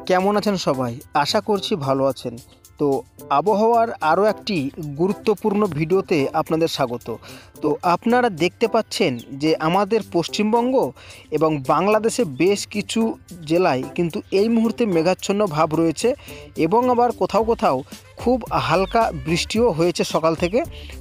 কেমন আছেন সবাই? আশা করছি ভালো আছেন। তো আবহাওয়ার আরও একটি গুরুত্বপূর্ণ ভিডিওতে আপনাদের স্বাগত। তো আপনারা দেখতে পাচ্ছেন যে আমাদের পশ্চিমবঙ্গ এবং বাংলাদেশে বেশ কিছু জেলায় কিন্তু এই মুহূর্তে মেঘাচ্ছন্ন ভাব রয়েছে এবং আবার কোথাও কোথাও খুব হালকা বৃষ্টিও হয়েছে সকাল থেকে,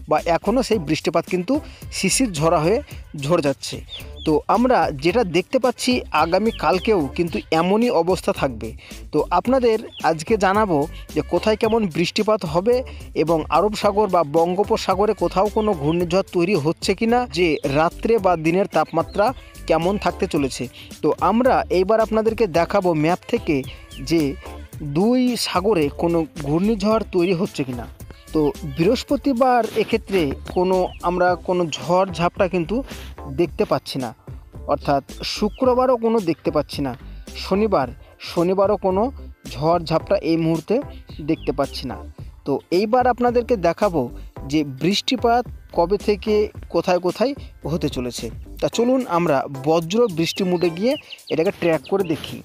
বা এখনও সেই বৃষ্টিপাত কিন্তু শিশির ঝরা হয়ে ঝরে যাচ্ছে। তো আমরা যেটা দেখতে পাচ্ছি আগামী কালকেও কিন্তু এমনই অবস্থা থাকবে। তো আপনাদের আজকে জানাবো যে কোথায় কেমন বৃষ্টিপাত হবে এবং আরব সাগর বা বঙ্গোপসাগরে কোথাও কোনো ঘূর্ণিঝড় তৈরি হচ্ছে কিনা, যে রাত্রে বা দিনের তাপমাত্রা কেমন থাকতে চলেছে। তো আমরা এইবার আপনাদেরকে দেখাবো ম্যাপ থেকে যে দুই সাগরে কোনো ঘূর্ণিঝড় তৈরি হচ্ছে কিনা। তো বৃহস্পতিবার এক্ষেত্রে আমরা কোনো ঝড় ঝাপটা কিন্তু দেখতে পাচ্ছি না, অর্থাৎ শুক্রবারও কোনো দেখতে পাচ্ছি না, শনিবারও কোনো ঝড় ঝাপটা এই মুহূর্তে দেখতে পাচ্ছি না। তো এইবার আপনাদেরকে দেখাবো যে বৃষ্টিপাত কবে থেকে কোথায় কোথায় হতে চলেছে। তা চলুন আমরা বজ্র বৃষ্টি মুডে গিয়ে এটাকে ট্র্যাক করে দেখি।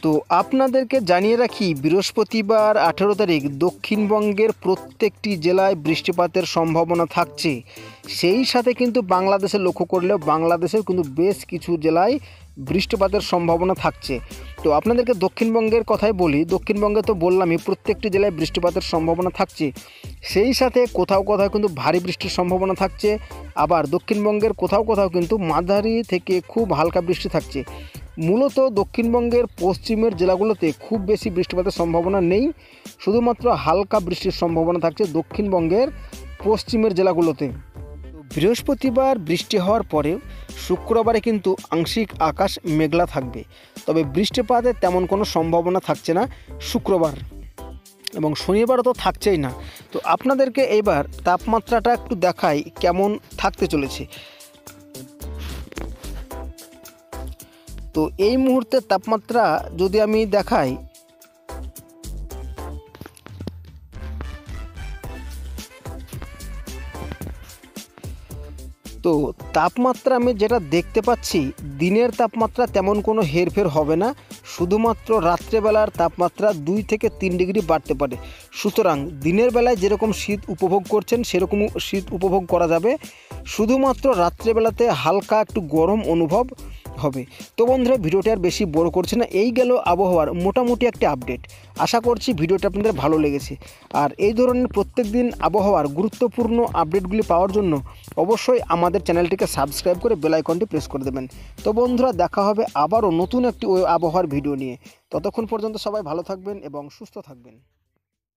তো আপনাদেরকে জানিয়ে রাখি, বৃহস্পতিবার 18 তারিখ দক্ষিণবঙ্গের প্রত্যেকটি জেলায় বৃষ্টিপাতের সম্ভাবনা থাকছে। সেই সাথে কিন্তু বাংলাদেশে লক্ষ্য করলেও বাংলাদেশের কিন্তু বেশ কিছু জেলায় বৃষ্টিপাতের সম্ভাবনা থাকছে। তো আপনাদেরকে দক্ষিণবঙ্গের কথাই বলি, দক্ষিণবঙ্গে তো বললামই প্রত্যেকটি জেলায় বৃষ্টিপাতের সম্ভাবনা থাকছে। সেই সাথে কোথাও কোথাও কিন্তু ভারী বৃষ্টির সম্ভাবনা থাকছে, আবার দক্ষিণবঙ্গের কোথাও কোথাও কিন্তু মাঝারি থেকে খুব হালকা বৃষ্টি থাকছে। মূলত দক্ষিণবঙ্গের পশ্চিমের জেলাগুলোতে খুব বেশি বৃষ্টিপাতের সম্ভাবনা নেই, শুধুমাত্র হালকা বৃষ্টির সম্ভাবনা থাকছে দক্ষিণবঙ্গের পশ্চিমের জেলাগুলোতে। বৃহস্পতিবার বৃষ্টি হওয়ার পরেও শুক্রবারে কিন্তু আংশিক আকাশ মেঘলা থাকবে, তবে বৃষ্টিপাতের তেমন কোনো সম্ভাবনা থাকছে না শুক্রবার, এবং শনিবারও তো থাকছেই না। তো আপনাদেরকে এইবার তাপমাত্রাটা একটু দেখাই কেমন থাকতে চলেছে। তো এই মুহূর্তে তাপমাত্রা যদি আমি দেখাই, তো তাপমাত্রা আমি যেটা দেখতে পাচ্ছি, দিনের তাপমাত্রা তেমন কোনো হেরফের হবে না, শুধুমাত্র রাত্রেবেলার তাপমাত্রা 2 থেকে 3 ডিগ্রি বাড়তে পারে। সুতরাং দিনের বেলায় যেরকম শীত উপভোগ করছেন সেরকম শীত উপভোগ করা যাবে, শুধুমাত্র রাত্রেবেলাতে হালকা একটু গরম অনুভব হবে। তো বন্ধুরা, ভিডিওটি আর বেশি বড় করছে না, এই গেল আবহাওয়ার মোটামুটি একটা আপডেট। আশা করছি ভিডিওটা আপনাদের ভালো লেগেছে। আর এই ধরনের প্রত্যেক দিন আবহাওয়ার গুরুত্বপূর্ণ আপডেটগুলি পাওয়ার জন্য অবশ্যই আমাদের চ্যানেলটিকে সাবস্ক্রাইব করে বেল আইকনটি প্রেস করে দেবেন। তো বন্ধুরা, দেখা হবে আবারও নতুন একটি আবহাওয়ার ভিডিও নিয়ে। ততক্ষণ পর্যন্ত সবাই ভালো থাকবেন এবং সুস্থ থাকবেন।